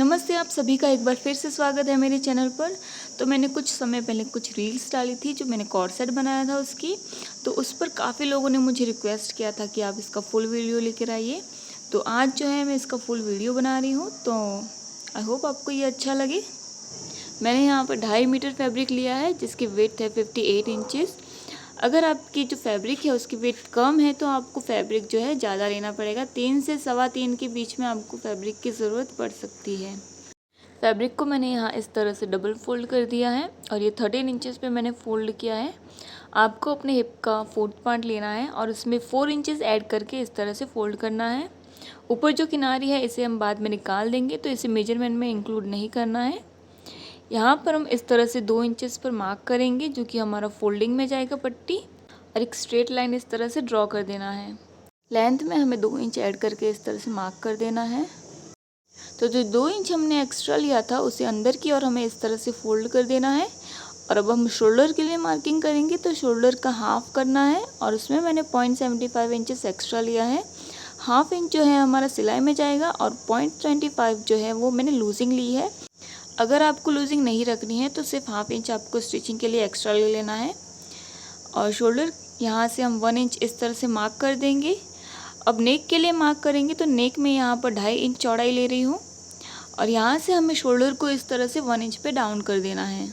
नमस्ते, आप सभी का एक बार फिर से स्वागत है मेरे चैनल पर। तो मैंने कुछ समय पहले कुछ रील्स डाली थी जो मैंने कॉर्ड सेट बनाया था उसकी। तो उस पर काफ़ी लोगों ने मुझे रिक्वेस्ट किया था कि आप इसका फुल वीडियो लेकर आइए। तो आज जो है मैं इसका फुल वीडियो बना रही हूँ। तो आई होप आपको ये अच्छा लगे। मैंने यहाँ पर 2.5 मीटर फैब्रिक लिया है जिसकी वेट है 58 इंचेस। अगर आपकी जो फैब्रिक है उसकी वेट कम है तो आपको फैब्रिक जो है ज़्यादा लेना पड़ेगा। 3 से 3.25 के बीच में आपको फैब्रिक की ज़रूरत पड़ सकती है। फैब्रिक को मैंने यहाँ इस तरह से डबल फोल्ड कर दिया है और ये 13 इंचेस पे मैंने फोल्ड किया है। आपको अपने हिप का 4th पार्ट लेना है और उसमें 4 इंचेस ऐड करके इस तरह से फोल्ड करना है। ऊपर जो किनारी है इसे हम बाद में निकाल देंगे तो इसे मेजरमेंट में इंक्लूड नहीं करना है। यहाँ पर हम इस तरह से 2 इंचेस पर मार्क करेंगे जो कि हमारा फोल्डिंग में जाएगा पट्टी, और एक स्ट्रेट लाइन इस तरह से ड्रॉ कर देना है। लेंथ में हमें 2 इंच ऐड करके इस तरह से मार्क कर देना है। तो जो 2 इंच हमने एक्स्ट्रा लिया था उसे अंदर की ओर हमें इस तरह से फोल्ड कर देना है। और अब हम शोल्डर के लिए मार्किंग करेंगे तो शोल्डर का हाफ करना है और उसमें मैंने 0.75 इंचेस एक्स्ट्रा लिया है। हाफ इंच जो है हमारा सिलाई में जाएगा और 0.25 जो है वो मैंने लूजिंग ली है। अगर आपको लूजिंग नहीं रखनी है तो सिर्फ हाफ इंच आपको स्टिचिंग के लिए एक्स्ट्रा ले लेना है। और शोल्डर यहाँ से हम 1 इंच इस तरह से मार्क कर देंगे। अब नेक के लिए मार्क करेंगे तो नेक में यहाँ पर 2.5 इंच चौड़ाई ले रही हूँ और यहाँ से हमें शोल्डर को इस तरह से 1 इंच पे डाउन कर देना है।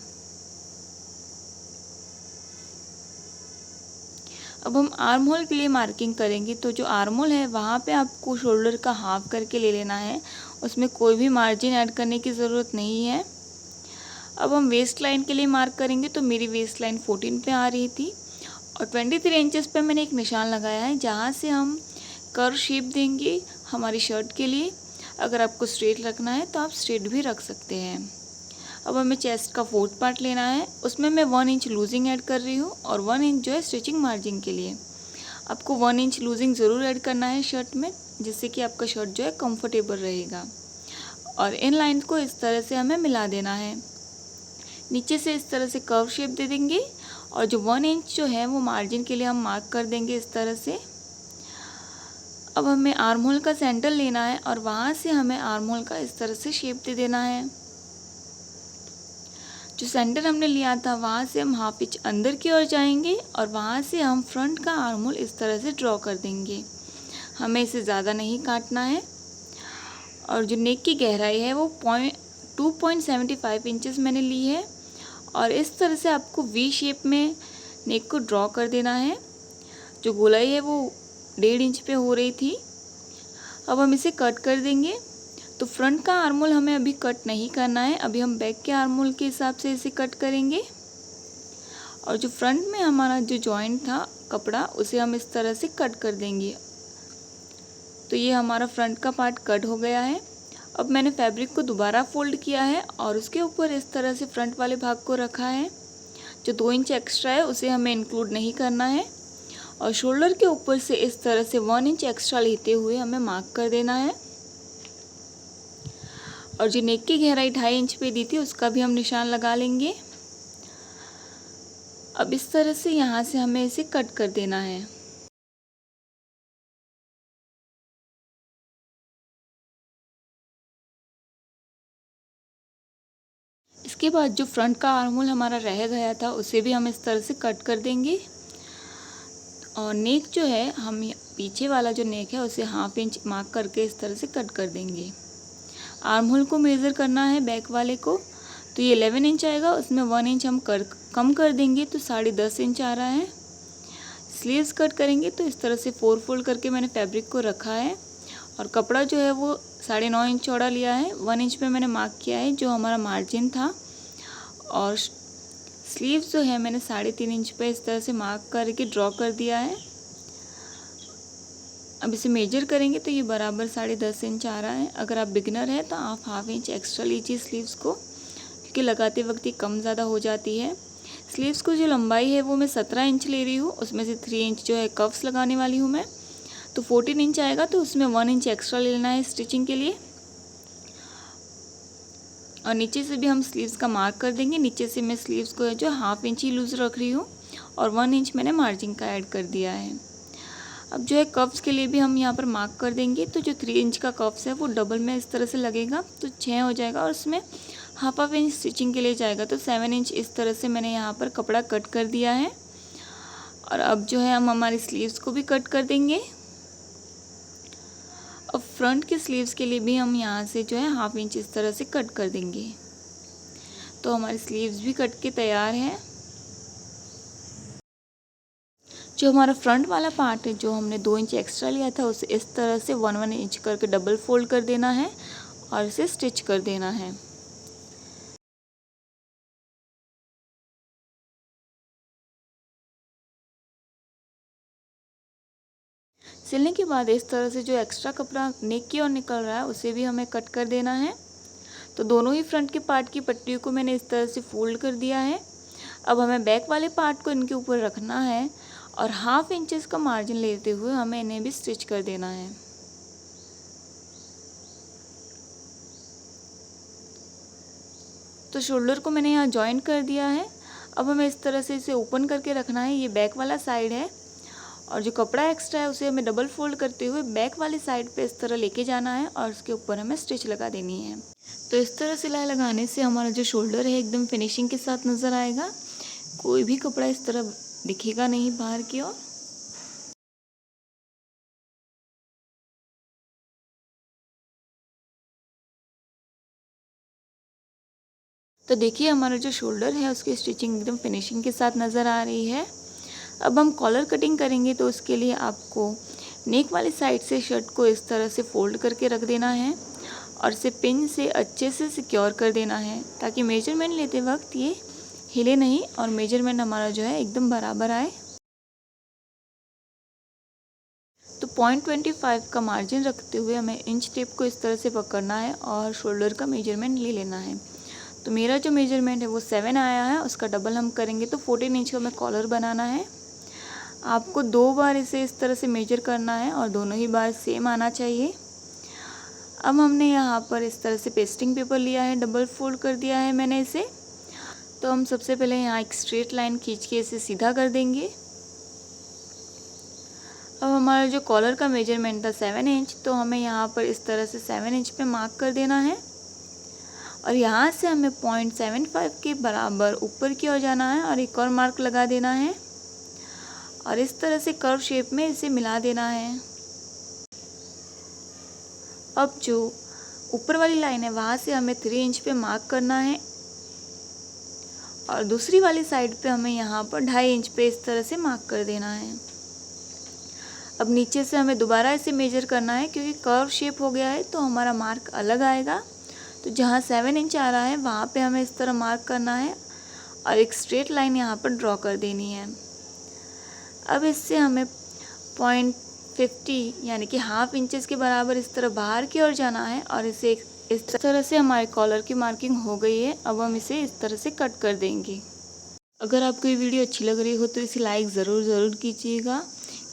अब हम आर्म होल के लिए मार्किंग करेंगे तो जो आर्म होल है वहाँ पे आपको शोल्डर का हाफ करके ले लेना है। उसमें कोई भी मार्जिन ऐड करने की ज़रूरत नहीं है। अब हम वेस्ट लाइन के लिए मार्क करेंगे तो मेरी वेस्ट लाइन 14 पे आ रही थी और 23 इंचेस पे मैंने एक निशान लगाया है जहाँ से हम कर्व शेप देंगे हमारी शर्ट के लिए। अगर आपको स्ट्रेट रखना है तो आप स्ट्रेट भी रख सकते हैं। अब हमें चेस्ट का 4th पार्ट लेना है, उसमें मैं 1 इंच लूजिंग ऐड कर रही हूँ और 1 इंच जो है स्टिचिंग मार्जिन के लिए। आपको 1 इंच लूजिंग ज़रूर ऐड करना है शर्ट में, जिससे कि आपका शर्ट जो है कंफर्टेबल रहेगा। और इन लाइन को इस तरह से हमें मिला देना है। नीचे से इस तरह से कर्व शेप दे देंगे और जो 1 इंच जो है वो मार्जिन के लिए हम मार्क कर देंगे इस तरह से। अब हमें आर्म होल का सेंटर लेना है और वहाँ से हमें आर्म होल का इस तरह से शेप दे देना है। जो सेंटर हमने लिया था वहाँ से हम हाफ इंच अंदर की ओर जाएंगे और वहाँ से हम फ्रंट का आर्म होल इस तरह से ड्रॉ कर देंगे। हमें इसे ज़्यादा नहीं काटना है। और जो नेक की गहराई है वो 2.75 इंचेस मैंने ली है और इस तरह से आपको वी शेप में नेक को ड्रॉ कर देना है। जो गोलाई है वो 1.5 इंच पे हो रही थी। अब हम इसे कट कर देंगे। तो फ्रंट का आर्म होल हमें अभी कट नहीं करना है, अभी हम बैक के आर्म होल के हिसाब से इसे कट करेंगे। और जो फ्रंट में हमारा जो जॉइंट था कपड़ा उसे हम इस तरह से कट कर देंगे। तो ये हमारा फ्रंट का पार्ट कट हो गया है। अब मैंने फैब्रिक को दोबारा फोल्ड किया है और उसके ऊपर इस तरह से फ्रंट वाले भाग को रखा है। जो 2 इंच एक्स्ट्रा है उसे हमें इंक्लूड नहीं करना है और शोल्डर के ऊपर से इस तरह से 1 इंच एक्स्ट्रा लेते हुए हमें मार्क कर देना है। और जो नेक की गहराई 2.5 इंच पे दी थी उसका भी हम निशान लगा लेंगे। अब इस तरह से यहाँ से हमें इसे कट कर देना है। इसके बाद जो फ्रंट का आर्म होल हमारा रह गया था उसे भी हम इस तरह से कट कर देंगे। और नेक जो है हम पीछे वाला जो नेक है उसे हाफ इंच मार्क करके इस तरह से कट कर देंगे। आर्म होल को मेज़र करना है बैक वाले को, तो ये 11 इंच आएगा, उसमें 1 इंच हम कम कर देंगे तो 10.5 इंच आ रहा है। स्लीव्स कट करेंगे तो इस तरह से 4 फोल्ड करके मैंने फैब्रिक को रखा है और कपड़ा जो है वो 9.5 इंच चौड़ा लिया है। 1 इंच पे मैंने मार्क किया है जो हमारा मार्जिन था। और स्लीव्स जो है मैंने 3.5 इंच पे इस तरह से मार्क करके ड्रॉ कर दिया है। अब इसे मेजर करेंगे तो ये बराबर 10.5 इंच आ रहा है। अगर आप बिगिनर हैं तो आप हाफ इंच एक्स्ट्रा लीजिए स्लीव्स को, क्योंकि लगाते वक्त ये कम ज़्यादा हो जाती है। स्लीव्स को जो लंबाई है वो मैं 17 इंच ले रही हूँ, उसमें से 3 इंच जो है कफ्स लगाने वाली हूँ मैं, तो 14 इंच आएगा। तो उसमें 1 इंच एक्स्ट्रा लेना है स्टिचिंग के लिए। और नीचे से भी हम स्लीव्स का मार्क कर देंगे। नीचे से मैं स्लीव्स को जो हाफ इंच ही लूज़ रख रही हूँ और 1 इंच मैंने मार्जिन का ऐड कर दिया है। अब जो है कव्स के लिए भी हम यहाँ पर मार्क कर देंगे। तो जो 3 इंच का कव्स है वो डबल में इस तरह से लगेगा तो 6 हो जाएगा और उसमें हाफ इंच स्टिचिंग के लिए जाएगा। तो 7 इंच इस तरह से मैंने यहाँ पर कपड़ा कट कर दिया है। और अब जो है हम हमारी स्लीव्स को भी कट कर देंगे। अब फ्रंट के स्लीव्स के लिए भी हम यहाँ से जो है हाफ इंच इस तरह से कट कर देंगे। तो हमारी स्लीव्स भी कट के तैयार है। जो हमारा फ्रंट वाला पार्ट है जो हमने 2 इंच एक्स्ट्रा लिया था उसे इस तरह से 1 इंच करके डबल फोल्ड कर देना है और इसे स्टिच कर देना है। सिलने के बाद इस तरह से जो एक्स्ट्रा कपड़ा नेक की ओर निकल रहा है उसे भी हमें कट कर देना है। तो दोनों ही फ्रंट के पार्ट की पट्टियों को मैंने इस तरह से फोल्ड कर दिया है। अब हमें बैक वाले पार्ट को इनके ऊपर रखना है और हाफ इंचेस का मार्जिन लेते हुए हमें इन्हें भी स्टिच कर देना है। तो शोल्डर को मैंने यहाँ जॉइन कर दिया है। अब हमें इस तरह से इसे ओपन करके रखना है। ये बैक वाला साइड है और जो कपड़ा एक्स्ट्रा है उसे हमें डबल फोल्ड करते हुए बैक वाली साइड पे इस तरह लेके जाना है और उसके ऊपर हमें स्टिच लगा देनी है। तो इस तरह सिलाई लगाने से हमारा जो शोल्डर है एकदम फिनिशिंग के साथ नज़र आएगा। कोई भी कपड़ा इस तरह दिखेगा नहीं बाहर की ओर। तो देखिए हमारा जो शोल्डर है उसकी स्टिचिंग एकदम फिनिशिंग के साथ नज़र आ रही है। अब हम कॉलर कटिंग करेंगे तो उसके लिए आपको नेक वाली साइड से शर्ट को इस तरह से फोल्ड करके रख देना है और इसे पिन से अच्छे से सिक्योर कर देना है ताकि मेजरमेंट लेते वक्त ये हिले नहीं और मेजरमेंट हमारा जो है एकदम बराबर आए। तो 0.25 का मार्जिन रखते हुए हमें इंच टेप को इस तरह से पकड़ना है और शोल्डर का मेजरमेंट ले लेना है। तो मेरा जो मेजरमेंट है वो 7 आया है, उसका डबल हम करेंगे तो 14 इंच का हमें कॉलर बनाना है। आपको 2 बार इसे इस तरह से मेजर करना है और दोनों ही बार सेम आना चाहिए। अब हमने यहाँ पर इस तरह से पेस्टिंग पेपर लिया है, डबल फोल्ड कर दिया है मैंने इसे। तो हम सबसे पहले यहाँ एक स्ट्रेट लाइन खींच के इसे सीधा कर देंगे। अब हमारा जो कॉलर का मेजरमेंट था 7 इंच, तो हमें यहाँ पर इस तरह से 7 इंच पे मार्क कर देना है और यहाँ से हमें 0.75 के बराबर ऊपर की ओर जाना है और एक और मार्क लगा देना है और इस तरह से कर्व शेप में इसे मिला देना है। अब जो ऊपर वाली लाइन है वहाँ से हमें 3 इंच पे मार्क करना है और दूसरी वाली साइड पे हमें यहाँ पर 2.5 इंच पे इस तरह से मार्क कर देना है। अब नीचे से हमें दोबारा इसे मेजर करना है क्योंकि कर्व शेप हो गया है तो हमारा मार्क अलग आएगा। तो जहाँ 7 इंच आ रहा है वहाँ पे हमें इस तरह मार्क करना है और एक स्ट्रेट लाइन यहाँ पर ड्रॉ कर देनी है। अब इससे हमें 0.50 यानी कि हाफ इंचेस के बराबर इस तरह बाहर की ओर जाना है और इसे इस तरह से हमारे कॉलर की मार्किंग हो गई है। अब हम इसे इस तरह से कट कर देंगे। अगर आपको ये वीडियो अच्छी लग रही हो तो इसे लाइक ज़रूर कीजिएगा,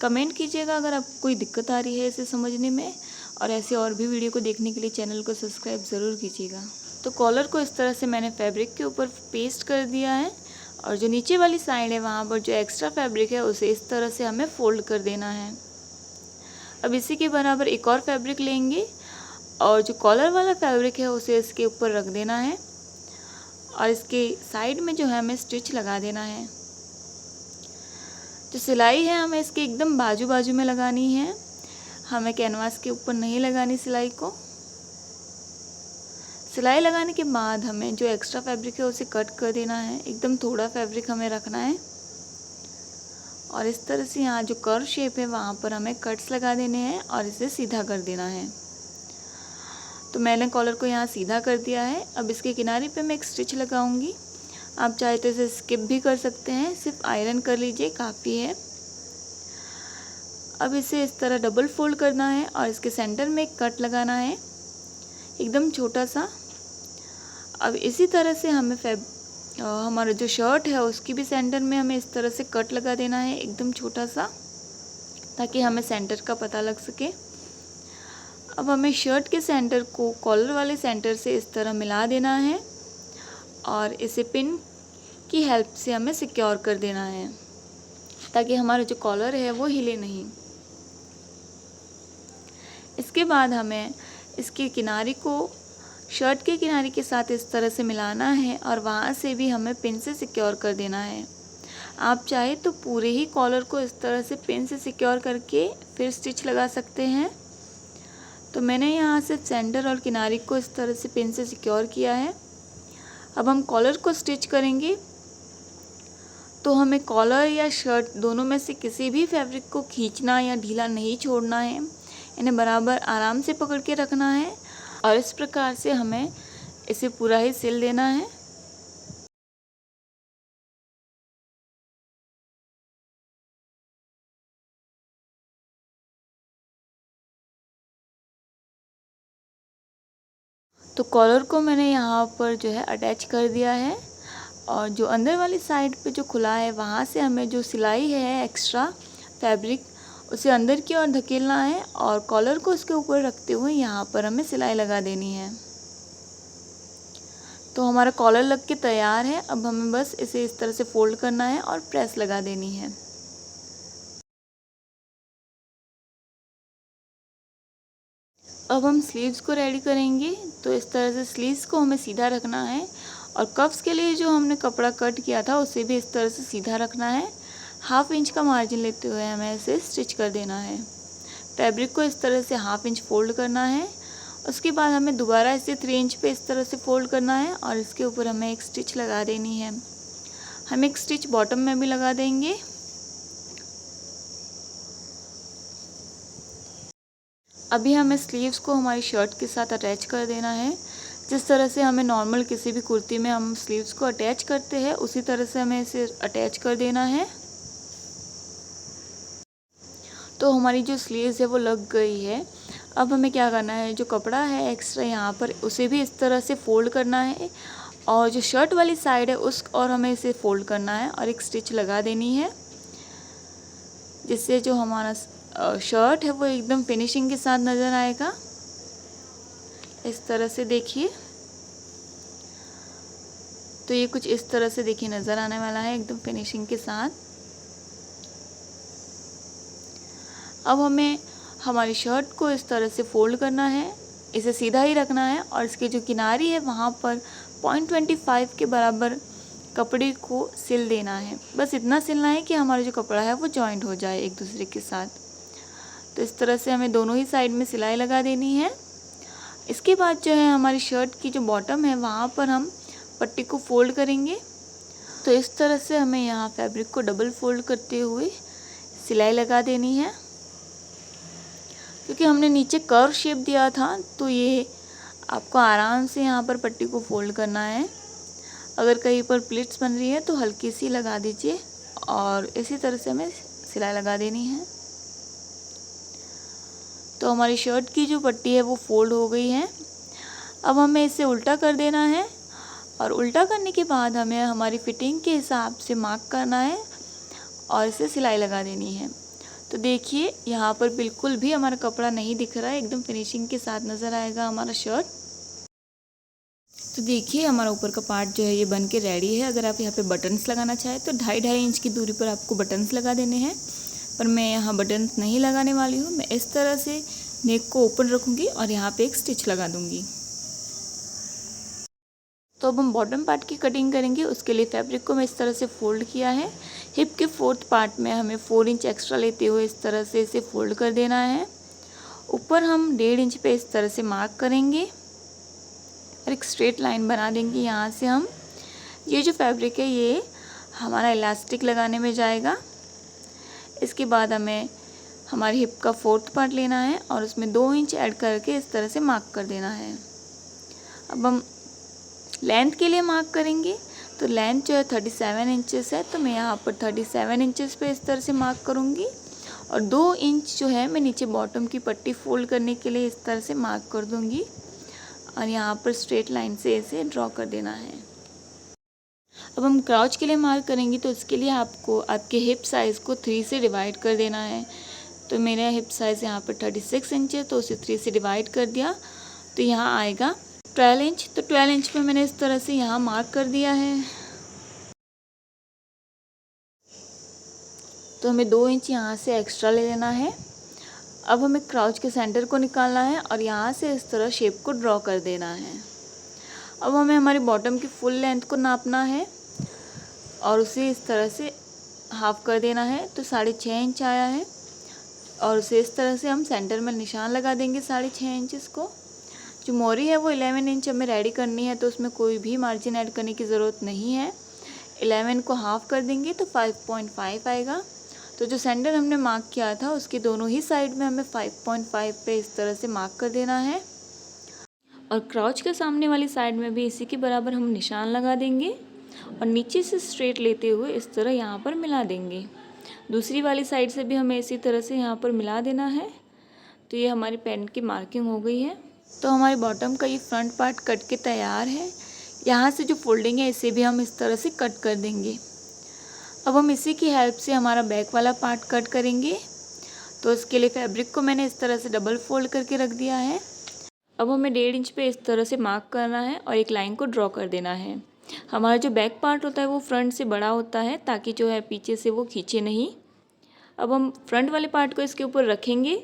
कमेंट कीजिएगा अगर आपको कोई दिक्कत आ रही है इसे समझने में, और ऐसे और भी वीडियो को देखने के लिए चैनल को सब्सक्राइब ज़रूर कीजिएगा। तो कॉलर को इस तरह से मैंने फैब्रिक के ऊपर पेस्ट कर दिया है और जो नीचे वाली साइड है वहाँ पर जो एक्स्ट्रा फैब्रिक है उसे इस तरह से हमें फोल्ड कर देना है। अब इसी के बराबर एक और फैब्रिक लेंगे और जो कॉलर वाला फैब्रिक है उसे इसके ऊपर रख देना है और इसके साइड में जो है हमें स्टिच लगा देना है। जो सिलाई है हमें इसके एकदम बाजू में लगानी है, हमें कैनवास के ऊपर नहीं लगानी सिलाई को। सिलाई लगाने के बाद हमें जो एक्स्ट्रा फैब्रिक है उसे कट कर देना है। एकदम थोड़ा फैब्रिक हमें रखना है और इस तरह से यहाँ जो कर्व शेप है वहाँ पर हमें कट्स लगा देने हैं और इसे सीधा कर देना है। तो मैंने कॉलर को यहाँ सीधा कर दिया है। अब इसके किनारे पे मैं एक स्टिच लगाऊंगी। आप चाहे तो इसे स्किप भी कर सकते हैं, सिर्फ आयरन कर लीजिए काफ़ी है। अब इसे इस तरह डबल फोल्ड करना है और इसके सेंटर में एक कट लगाना है एकदम छोटा सा। अब इसी तरह से हमें हमारा जो शर्ट है उसकी भी सेंटर में हमें इस तरह से कट लगा देना है एकदम छोटा सा, ताकि हमें सेंटर का पता लग सके। अब हमें शर्ट के सेंटर को कॉलर वाले सेंटर से इस तरह मिला देना है और इसे पिन की हेल्प से हमें सिक्योर कर देना है ताकि हमारा जो कॉलर है वो हिले नहीं। इसके बाद हमें इसके किनारे को शर्ट के किनारे के साथ इस तरह से मिलाना है और वहाँ से भी हमें पिन से सिक्योर कर देना है। आप चाहे तो पूरे ही कॉलर को इस तरह से पिन से सिक्योर करके फिर स्टिच लगा सकते हैं। तो मैंने यहाँ से सेंटर और किनारे को इस तरह से पिन से सिक्योर किया है। अब हम कॉलर को स्टिच करेंगे। तो हमें कॉलर या शर्ट दोनों में से किसी भी फैब्रिक को खींचना या ढीला नहीं छोड़ना है। इन्हें बराबर आराम से पकड़ के रखना है और इस प्रकार से हमें इसे पूरा ही सिल देना है। तो कॉलर को मैंने यहाँ पर जो है अटैच कर दिया है और जो अंदर वाली साइड पे जो खुला है वहाँ से हमें जो सिलाई है एक्स्ट्रा फैब्रिक उसे अंदर की ओर धकेलना है और कॉलर को उसके ऊपर रखते हुए यहाँ पर हमें सिलाई लगा देनी है। तो हमारा कॉलर लग के तैयार है। अब हमें बस इसे इस तरह से फोल्ड करना है और प्रेस लगा देनी है। अब हम स्लीव्स को रेडी करेंगे। तो इस तरह से स्लीव्स को हमें सीधा रखना है और कफ्स के लिए जो हमने कपड़ा कट किया था उसे भी इस तरह से सीधा रखना है। 1/2 इंच का मार्जिन लेते हुए हमें इसे स्टिच कर देना है। फैब्रिक को इस तरह से 1/2 इंच फोल्ड करना है। उसके बाद हमें दोबारा इसे 3 इंच पे इस तरह से फोल्ड करना है और इसके ऊपर हमें एक स्टिच लगा देनी है। हम एक स्टिच बॉटम में भी लगा देंगे। अभी हमें स्लीव्स को हमारी शर्ट के साथ अटैच कर देना है। जिस तरह से हमें नॉर्मल किसी भी कुर्ती में हम स्लीव्स को अटैच करते हैं उसी तरह से हमें इसे अटैच कर देना है। तो हमारी जो स्लीव्स है वो लग गई है। अब हमें क्या करना है, जो कपड़ा है एक्स्ट्रा यहाँ पर उसे भी इस तरह से फोल्ड करना है और जो शर्ट वाली साइड है उस और हमें इसे फोल्ड करना है और एक स्टिच लगा देनी है, जिससे जो हमारा शर्ट है वो एकदम फिनिशिंग के साथ नज़र आएगा। इस तरह से देखिए, तो ये कुछ इस तरह से देखिए नज़र आने वाला है एकदम फिनिशिंग के साथ। अब हमें हमारी शर्ट को इस तरह से फोल्ड करना है, इसे सीधा ही रखना है और इसकी जो किनारी है वहाँ पर 0.25 के बराबर कपड़े को सिल देना है। बस इतना सिलना है कि हमारा जो कपड़ा है वो जॉइंट हो जाए एक दूसरे के साथ। तो इस तरह से हमें दोनों ही साइड में सिलाई लगा देनी है। इसके बाद जो है हमारी शर्ट की जो बॉटम है वहाँ पर हम पट्टी को फोल्ड करेंगे। तो इस तरह से हमें यहाँ फैब्रिक को डबल फोल्ड करते हुए सिलाई लगा देनी है। क्योंकि हमने नीचे कर्व शेप दिया था तो ये आपको आराम से यहाँ पर पट्टी को फोल्ड करना है। अगर कहीं पर प्लिट्स बन रही है तो हल्की सी लगा दीजिए और इसी तरह से हमें सिलाई लगा देनी है। तो हमारी शर्ट की जो पट्टी है वो फोल्ड हो गई है। अब हमें इसे उल्टा कर देना है और उल्टा करने के बाद हमें हमारी फिटिंग के हिसाब से मार्क करना है और इसे सिलाई लगा देनी है। तो देखिए यहाँ पर बिल्कुल भी हमारा कपड़ा नहीं दिख रहा है, एकदम फिनिशिंग के साथ नज़र आएगा हमारा शर्ट। तो देखिए हमारा ऊपर का पार्ट जो है ये बन के रेडी है। अगर आप यहाँ पे बटन्स लगाना चाहें तो 2.5 इंच की दूरी पर आपको बटन्स लगा देने हैं, पर मैं यहाँ बटन्स नहीं लगाने वाली हूँ। मैं इस तरह से नेक को ओपन रखूँगी और यहाँ पे एक स्टिच लगा दूँगी। तो अब हम बॉटम पार्ट की कटिंग करेंगे। उसके लिए फैब्रिक को मैं इस तरह से फोल्ड किया है। हिप के 4th पार्ट में हमें 4 इंच एक्स्ट्रा लेते हुए इस तरह से इसे फोल्ड कर देना है। ऊपर हम 1.5 इंच पे इस तरह से मार्क करेंगे और एक स्ट्रेट लाइन बना देंगे। यहाँ से हम ये जो फैब्रिक है ये हमारा इलास्टिक लगाने में जाएगा। इसके बाद हमें हमारी हिप का 4th पार्ट लेना है और उसमें 2 इंच ऐड करके इस तरह से मार्क कर देना है। अब हम लेंथ के लिए मार्क करेंगे। तो लेंथ जो है 37 इंचेस है, तो मैं यहाँ पर 37 इंचेस पे इस तरह से मार्क करूँगी और 2 इंच जो है मैं नीचे बॉटम की पट्टी फोल्ड करने के लिए इस तरह से मार्क कर दूँगी और यहाँ पर स्ट्रेट लाइन से इसे ड्रॉ कर देना है। अब हम क्राउच के लिए मार्क करेंगे। तो इसके लिए आपको आपके हिप साइज़ को 3 से डिवाइड कर देना है। तो मेरा हिप साइज़ यहाँ पर 36 इंच है, तो उसे 3 से डिवाइड कर दिया तो यहाँ आएगा 12 इंच। तो 12 इंच पे मैंने इस तरह से यहाँ मार्क कर दिया है। तो हमें 2 इंच यहाँ से एक्स्ट्रा ले लेना है अब हमें क्राउच के सेंटर को निकालना है और यहाँ से इस तरह शेप को ड्रॉ कर देना है। अब हमें हमारी बॉटम की फुल लेंथ को नापना है और उसे इस तरह से हाफ कर देना है, तो 6.5 इंच आया है और उसे इस तरह से हम सेंटर में निशान लगा देंगे 6.5 इंच को। जो मोरी है वो 11 इंच हमें रेडी करनी है, तो उसमें कोई भी मार्जिन ऐड करने की ज़रूरत नहीं है। 11 को हाफ कर देंगे तो 5.5 आएगा। तो जो सेंटर हमने मार्क किया था उसके दोनों ही साइड में हमें 5.5 पे इस तरह से मार्क कर देना है और क्राउच के सामने वाली साइड में भी इसी के बराबर हम निशान लगा देंगे और नीचे से स्ट्रेट लेते हुए इस तरह यहाँ पर मिला देंगे। दूसरी वाली साइड से भी हमें इसी तरह से यहाँ पर मिला देना है। तो ये हमारी पैंट की मार्किंग हो गई है। तो हमारी बॉटम का ये फ्रंट पार्ट कट के तैयार है। यहाँ से जो फोल्डिंग है इसे भी हम इस तरह से कट कर देंगे। अब हम इसी की हेल्प से हमारा बैक वाला पार्ट कट करेंगे। तो इसके लिए फैब्रिक को मैंने इस तरह से डबल फोल्ड करके रख दिया है। अब हमें 1.5 इंच पे इस तरह से मार्क करना है और एक लाइन को ड्रॉ कर देना है। हमारा जो बैक पार्ट होता है वो फ्रंट से बड़ा होता है ताकि जो है पीछे से वो खींचे नहीं। अब हम फ्रंट वाले पार्ट को इसके ऊपर रखेंगे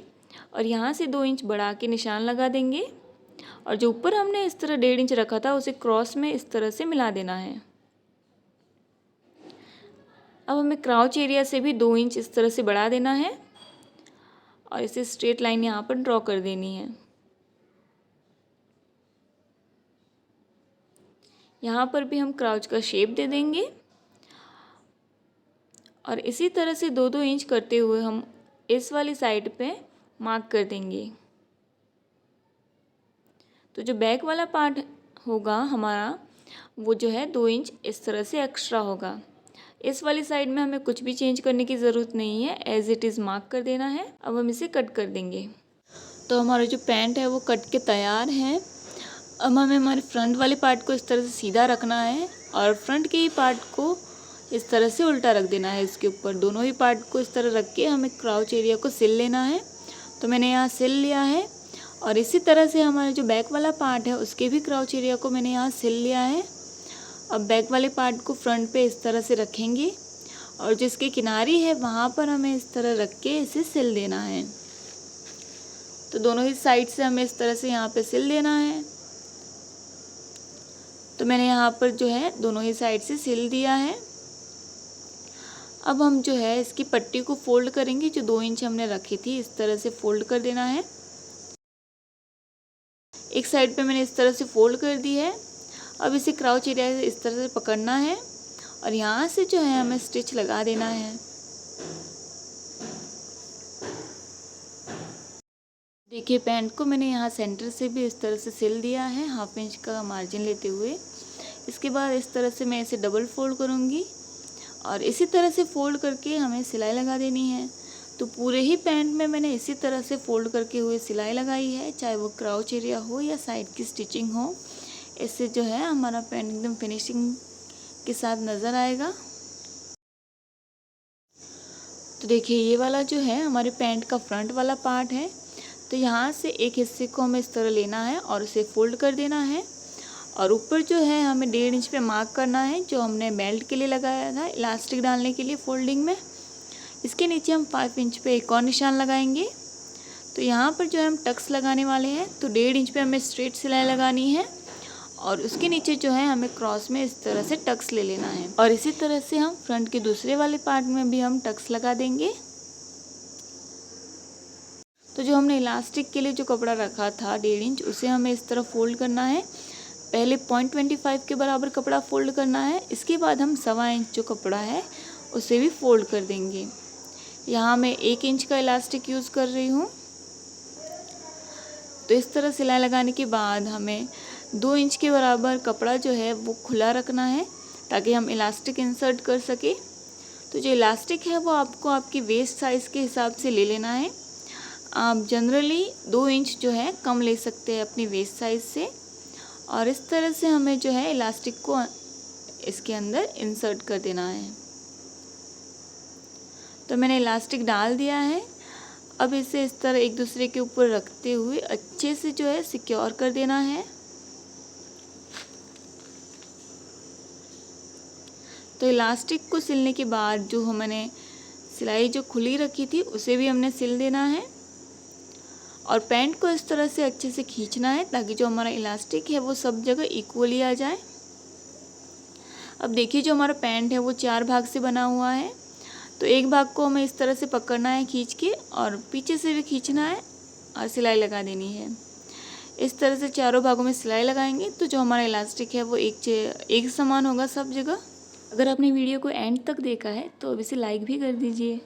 और यहाँ से 2 इंच बढ़ा के निशान लगा देंगे और जो ऊपर हमने इस तरह 1.5 इंच रखा था उसे क्रॉस में इस तरह से मिला देना है। अब हमें क्राउच एरिया से भी 2 इंच इस तरह से बढ़ा देना है और इसे स्ट्रेट लाइन यहाँ पर ड्रॉ कर देनी है। यहाँ पर भी हम क्राउच का शेप दे देंगे और इसी तरह से 2-2 इंच करते हुए हम इस वाली साइड पे मार्क कर देंगे। तो जो बैक वाला पार्ट होगा हमारा वो जो है 2 इंच इस तरह से एक्स्ट्रा होगा। इस वाली साइड में हमें कुछ भी चेंज करने की ज़रूरत नहीं है, एज इट इज़ मार्क कर देना है। अब हम इसे कट कर देंगे। तो हमारा जो पैंट है वो कट के तैयार है। अब हमें हमारे फ्रंट वाले पार्ट को इस तरह से सीधा रखना है और फ्रंट के ही पार्ट को इस तरह से उल्टा रख देना है। इसके ऊपर दोनों ही पार्ट को इस तरह रख के हमें क्राउच एरिया को सिल लेना है। तो मैंने यहाँ सिल लिया है और इसी तरह से हमारा जो बैक वाला पार्ट है उसके भी क्राउच एरिया को मैंने यहाँ सिल लिया है। अब बैक वाले पार्ट को फ्रंट पे इस तरह से रखेंगे और जो इसके किनारी है वहाँ पर हमें इस तरह रख के इसे सिल देना है। तो दोनों ही साइड से हमें इस तरह से यहाँ पे सिल देना है। तो मैंने यहाँ पर जो है दोनों ही साइड से सिल दिया है। अब हम जो है इसकी पट्टी को फोल्ड करेंगे। जो 2 इंच हमने रखी थी इस तरह से फोल्ड कर देना है। एक साइड पे मैंने इस तरह से फोल्ड कर दी है। अब इसे क्राउच एरिया से इस तरह से पकड़ना है और यहाँ से जो है हमें स्टिच लगा देना है। देखिए पैंट को मैंने यहाँ सेंटर से भी इस तरह से सिल दिया है, 1/2 इंच का मार्जिन लेते हुए। इसके बाद इस तरह से मैं इसे डबल फोल्ड करूँगी और इसी तरह से फोल्ड करके हमें सिलाई लगा देनी है। तो पूरे ही पैंट में मैंने इसी तरह से फोल्ड करके हुए सिलाई लगाई है, चाहे वो क्राउच एरिया हो या साइड की स्टिचिंग हो। इससे जो है हमारा पैंट एकदम फिनिशिंग के साथ नज़र आएगा। तो देखिए ये वाला जो है हमारे पैंट का फ्रंट वाला पार्ट है। तो यहाँ से एक हिस्से को हमें इस तरह लेना है और उसे फोल्ड कर देना है और ऊपर जो है हमें 1.5 इंच पे मार्क करना है जो हमने बेल्ट के लिए लगाया था इलास्टिक डालने के लिए फोल्डिंग में। इसके नीचे हम 5 इंच पे एक और निशान लगाएंगे। तो यहाँ पर जो है हम टक्स लगाने वाले हैं। तो 1.5 इंच पे हमें स्ट्रेट सिलाई लगानी है और उसके नीचे जो है हमें क्रॉस में इस तरह से टक्स ले लेना है और इसी तरह से हम फ्रंट के दूसरे वाले पार्ट में भी हम टक्स लगा देंगे। तो जो हमने इलास्टिक के लिए जो कपड़ा रखा था 1.5 इंच उसे हमें इस तरह फोल्ड करना है। पहले 0.25 के बराबर कपड़ा फोल्ड करना है। इसके बाद हम 1.25 इंच जो कपड़ा है उसे भी फोल्ड कर देंगे। यहाँ मैं 1 इंच का इलास्टिक यूज़ कर रही हूँ। तो इस तरह सिलाई लगाने के बाद हमें 2 इंच के बराबर कपड़ा जो है वो खुला रखना है ताकि हम इलास्टिक इंसर्ट कर सके। तो जो इलास्टिक है वो आपको आपकी वेस्ट साइज़ के हिसाब से ले लेना है। आप जनरली 2 इंच जो है कम ले सकते हैं अपनी वेस्ट साइज़ से और इस तरह से हमें जो है इलास्टिक को इसके अंदर इंसर्ट कर देना है। तो मैंने इलास्टिक डाल दिया है। अब इसे इस तरह एक दूसरे के ऊपर रखते हुए अच्छे से जो है सिक्योर कर देना है। तो इलास्टिक को सिलने के बाद जो हमने सिलाई जो खुली रखी थी उसे भी हमने सिल देना है। और पैंट को इस तरह से अच्छे से खींचना है ताकि जो हमारा इलास्टिक है वो सब जगह इक्वली आ जाए। अब देखिए जो हमारा पैंट है वो 4 भाग से बना हुआ है, तो एक भाग को हमें इस तरह से पकड़ना है खींच के, और पीछे से भी खींचना है और सिलाई लगा देनी है। इस तरह से चारों भागों में सिलाई लगाएंगे तो जो हमारा इलास्टिक है वो एक समान होगा सब जगह। अगर आपने वीडियो को एंड तक देखा है तो अब इसे लाइक भी कर दीजिए।